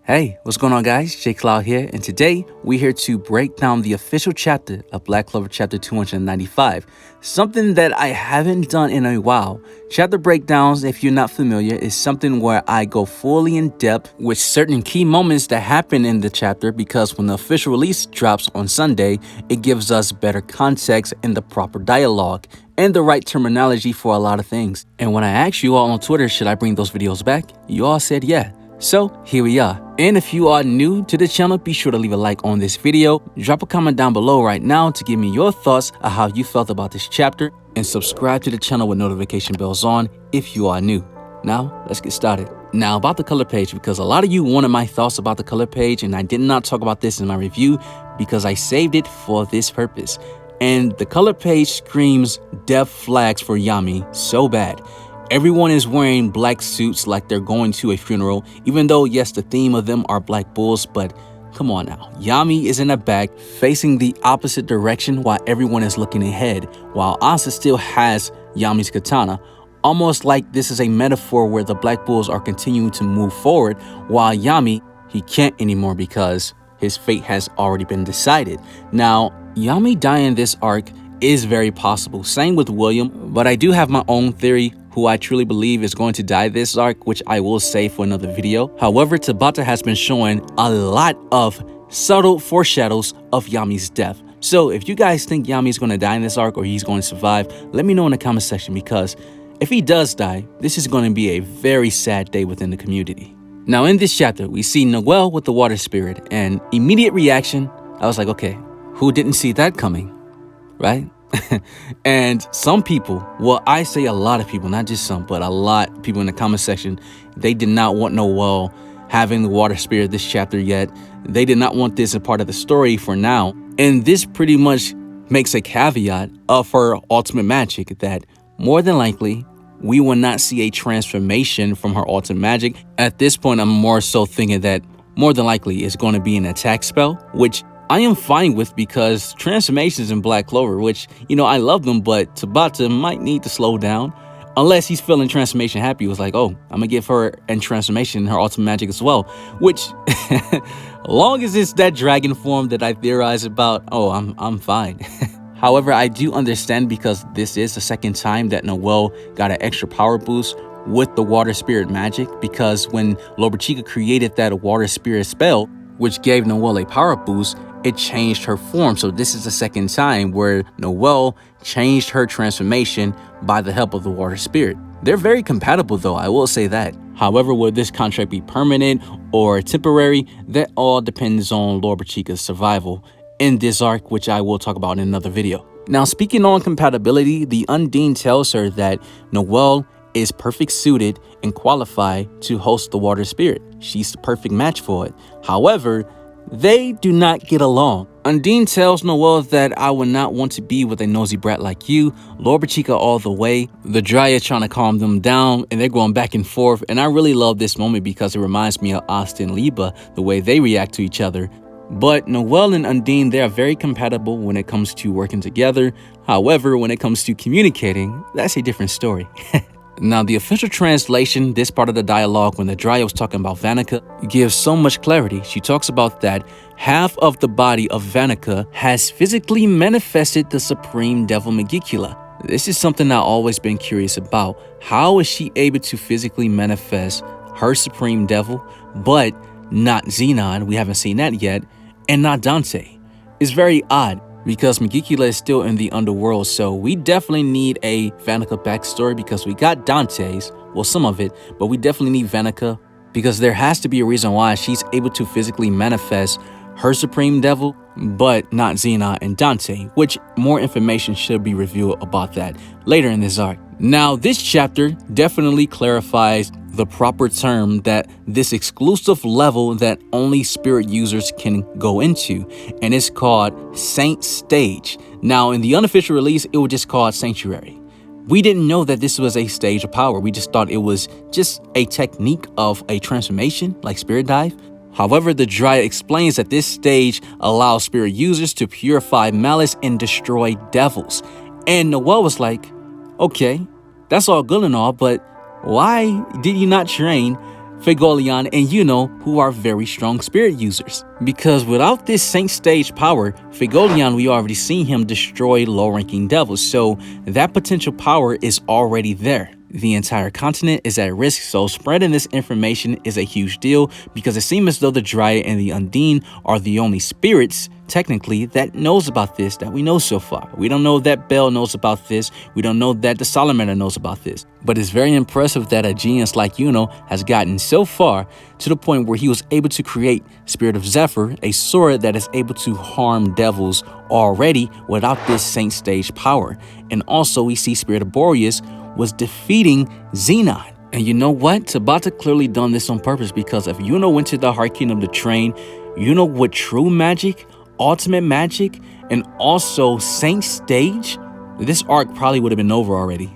Hey, what's going on guys? J Cloud here, and today we're here to break down the official chapter of Black Clover Chapter 295, something that I haven't done in a while. Chapter breakdowns, if you're not familiar, is something where I go fully in depth with certain key moments that happen in the chapter, because when the official release drops on Sunday, it gives us better context and the proper dialogue and the right terminology for a lot of things. And when I asked you all on Twitter, should I bring those videos back? You all said yeah. So here we are. And if you are new to the channel, be sure to leave a like on this video, drop a comment down below right now to give me your thoughts on how you felt about this chapter, and subscribe to the channel with notification bells on if you are new. Now let's get started. Now about the color page, because a lot of you wanted my thoughts about the color page, and I did not talk about this in my review because I saved it for this purpose. And the color page screams death flags for Yami so bad. Everyone is wearing black suits like they're going to a funeral, even though, yes, the theme of them are black bulls, but come on now. Yami is in the back, facing the opposite direction while everyone is looking ahead, while Asa still has Yami's katana, almost like this is a metaphor where the black bulls are continuing to move forward, while Yami, he can't anymore because his fate has already been decided. Now, Yami dying this arc is very possible, same with William, but I do have my own theory who I truly believe is going to die this arc, which I will save for another video. However, Tabata has been showing a lot of subtle foreshadows of Yami's death. So if you guys think Yami's going to die in this arc or he's going to survive, let me know in the comment section, because if he does die, this is going to be a very sad day within the community. Now in this chapter, we see Noelle with the Water Spirit, and immediate reaction, I was like, okay, who didn't see that coming, right? And some people, well, I say a lot of people, not just some, but a lot of people in the comment section, they did not want Noelle having the Water Spirit this chapter yet. They did not want this a part of the story for now. And this pretty much makes a caveat of her ultimate magic, that more than likely we will not see a transformation from her ultimate magic. At this point, I'm more so thinking that more than likely it's going to be an attack spell, which I am fine with, because transformations in Black Clover, which, you know, I love them, but Tabata might need to slow down. Unless he's feeling transformation happy, he was like, oh, I'm gonna give her and transformation her ultimate magic as well. Which, long as it's that dragon form that I theorize about, oh, I'm fine. However, I do understand, because this is the second time that Noelle got an extra power boost with the Water Spirit magic, because when Loropechica created that Water Spirit spell, which gave Noelle a power boost, it changed her form. So this is the second time where Noelle changed her transformation by the help of the Water Spirit. They're very compatible though, I will say that. However, will this contract be permanent or temporary? That all depends on Loropechica's survival in this arc, which I will talk about in another video. Now, speaking on compatibility, the Undine tells her that Noelle is perfect suited and qualified to host the Water Spirit. She's the perfect match for it. However, they do not get along. Undine tells Noelle that I would not want to be with a nosy brat like you. Loropechica all the way. The Dryad trying to calm them down, and they're going back and forth. And I really love this moment because it reminds me of Asta and Liba, the way they react to each other. But Noelle and Undine, they are very compatible when it comes to working together. However, when it comes to communicating, that's a different story. Now, the official translation, this part of the dialogue when the Dryad was talking about Vanica, gives so much clarity. She talks about that half of the body of Vanica has physically manifested the Supreme Devil Medicula. This is something I've always been curious about. How is she able to physically manifest her Supreme Devil, but not Xenon? We haven't seen that yet, and not Dante. It's very odd, because Medicula is still in the underworld, so we definitely need a Vanica backstory, because we got Dante's, well, some of it, but we definitely need Vanica, because there has to be a reason why she's able to physically manifest her Supreme Devil, but not Xenon and Dante, which more information should be revealed about that later in this arc. Now, this chapter definitely clarifies the proper term that this exclusive level that only spirit users can go into, and it's called Saint Stage. Now, in the unofficial release, it was just called Sanctuary. We didn't know that this was a stage of power. We just thought it was just a technique of a transformation like Spirit Dive. However, the Dryad explains that this stage allows spirit users to purify malice and destroy devils. And Noelle was like, okay, that's all good and all, but why did you not train Figolion, and Yuno, who are very strong spirit users. Because without this Saint Stage power, Figolion, we already seen him destroy low-ranking devils, so that potential power is already there. The entire continent is at risk, so spreading this information is a huge deal because it seems as though the Dryad and the Undine are the only spirits, technically, that knows about this that we know so far. We don't know that Belle knows about this. We don't know that the Salamander knows about this. But it's very impressive that a genius like Yuno has gotten so far to the point where he was able to create Spirit of Zephyr, a sword that is able to harm devils already without this Saint Stage power. And also we see Spirit of Boreas was defeating Xenon. And you know what? Tabata clearly done this on purpose because if Yuno went to the Heart Kingdom to train, Yuno with true magic, ultimate magic, and also Saint Stage, this arc probably would have been over already.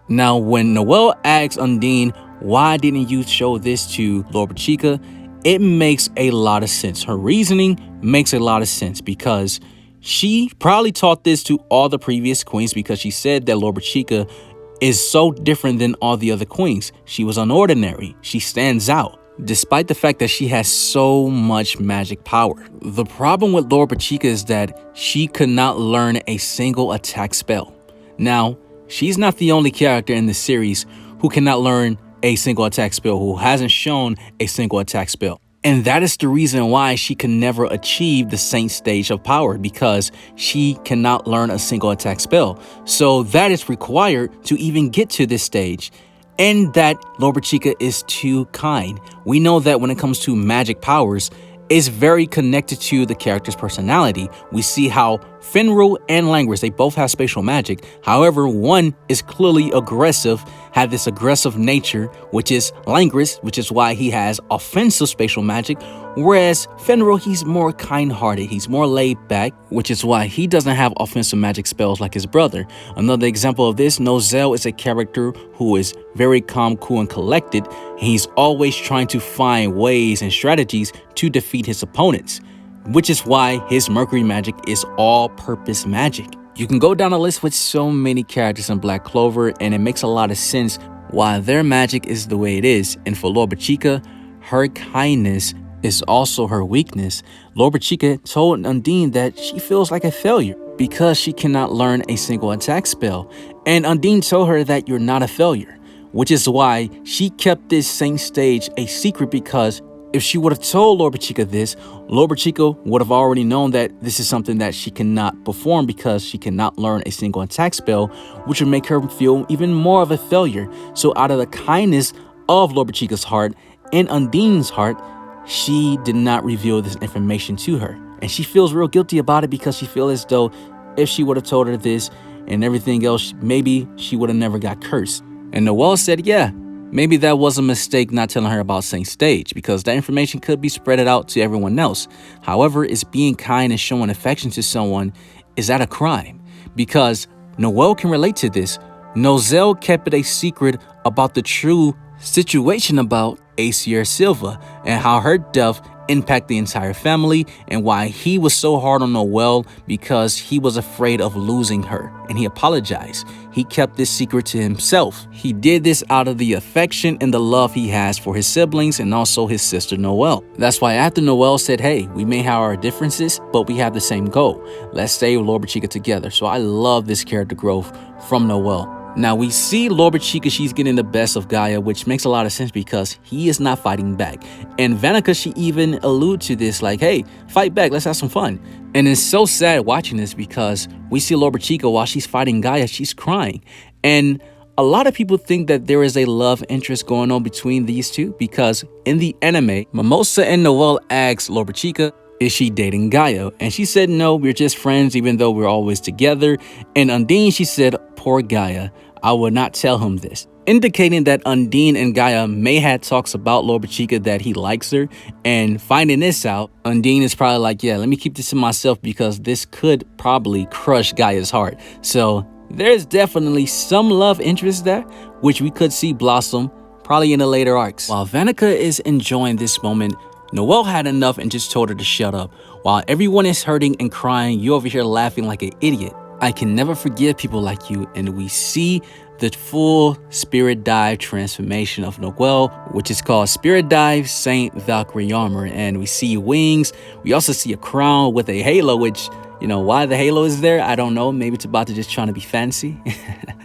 Now, when Noelle asks Undine, why didn't you show this to Loropechica? It makes a lot of sense. Her reasoning makes a lot of sense because she probably taught this to all the previous queens because she said that Loropechica is so different than all the other queens. She was unordinary. She stands out, despite the fact that she has so much magic power. The problem with Loropechica is that she could not learn a single attack spell. Now, she's not the only character in the series who cannot learn a single attack spell, who hasn't shown a single attack spell. And that is the reason why she can never achieve the Saint Stage of power, because she cannot learn a single attack spell. So that is required to even get to this stage. And that Loropechica is too kind. We know that when it comes to magic powers, it's very connected to the character's personality. We see how Finral and Langris, they both have spatial magic. However, one is clearly aggressive, had this aggressive nature, which is Langris, which is why he has offensive spatial magic. Whereas Finral, he's more kind-hearted, he's more laid back, which is why he doesn't have offensive magic spells like his brother. Another example of this, Noelles is a character who is very calm, cool, and collected. He's always trying to find ways and strategies to defeat his opponents, which is why his Mercury magic is all-purpose magic. You can go down a list with so many characters in Black Clover, and it makes a lot of sense why their magic is the way it is. And for Loropechica, her kindness is also her weakness. Loropechica told Undine that she feels like a failure because she cannot learn a single attack spell. And Undine told her that you're not a failure, which is why she kept this Saint Stage a secret, because if she would have told Loropechica this, Loropechica would have already known that this is something that she cannot perform because she cannot learn a single attack spell, which would make her feel even more of a failure. So out of the kindness of Loropechica's heart and Undine's heart, she did not reveal this information to her. And she feels real guilty about it because she feels as though if she would have told her this and everything else, maybe she would have never got cursed. And Noelle said, yeah, maybe that was a mistake not telling her about Saint Stage, because that information could be spread out to everyone else. However, is being kind and showing affection to someone, is that a crime? Because Noelle can relate to this. Noelle kept it a secret about the true situation about Aesir Silva and how her death impacted the entire family, and why he was so hard on Noelle because he was afraid of losing her, and he apologized. He kept this secret to himself. He did this out of the affection and the love he has for his siblings and also his sister Noelle. That's why after Noelle said, hey, we may have our differences, but we have the same goal. Let's stay with Loropechica together. So I love this character growth from Noelle. Now we see Loropechica, she's getting the best of Gaia, which makes a lot of sense because he is not fighting back. And Vanica, she even alludes to this like, hey, fight back, let's have some fun. And it's so sad watching this because we see Loropechica while she's fighting Gaia, she's crying. And a lot of people think that there is a love interest going on between these two because in the anime, Mimosa and Noelle asked Loropechica, is she dating Gaia? And she said, no, we're just friends even though we're always together. And Undine, she said, poor Gaia, I would not tell him this, indicating that Undine and Gaia may have talks about Loropechica that he likes her. And finding this out, Undine is probably like, yeah, let me keep this to myself because this could probably crush Gaia's heart. So there's definitely some love interest there, which we could see blossom probably in the later arcs. While Vanica is enjoying this moment, Noelle had enough and just told her to shut up. While everyone is hurting and crying, you over here laughing like an idiot. I can never forgive people like you. And we see the full Spirit Dive transformation of Noelle, which is called Spirit Dive Saint Valkyrie armor. And we see wings. We also see a crown with a halo, which, you know, why the halo is there, I don't know. Maybe it's about to just trying to be fancy.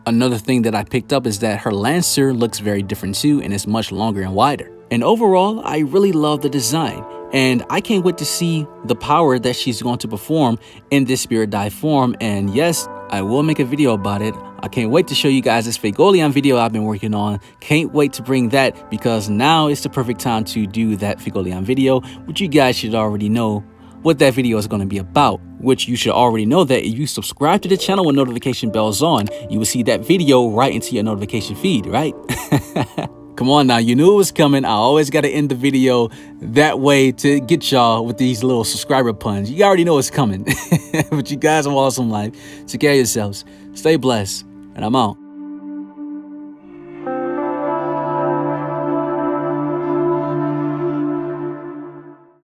Another thing that I picked up is that her lancer looks very different too, and it's much longer and wider. And overall, I really love the design. And I can't wait to see the power that she's going to perform in this Spirit Dive form. And yes, I will make a video about it. I can't wait to show you guys this Phegolion video I've been working on. Can't wait to bring that, because now is the perfect time to do that Phegolion video, which you guys should already know what that video is going to be about, which you should already know that if you subscribe to the channel with notification bells on, you will see that video right into your notification feed, right? Come on now, you knew it was coming. I always got to end the video that way to get y'all with these little subscriber puns. You already know it's coming. But you guys have awesome life. Take care of yourselves. Stay blessed. And I'm out.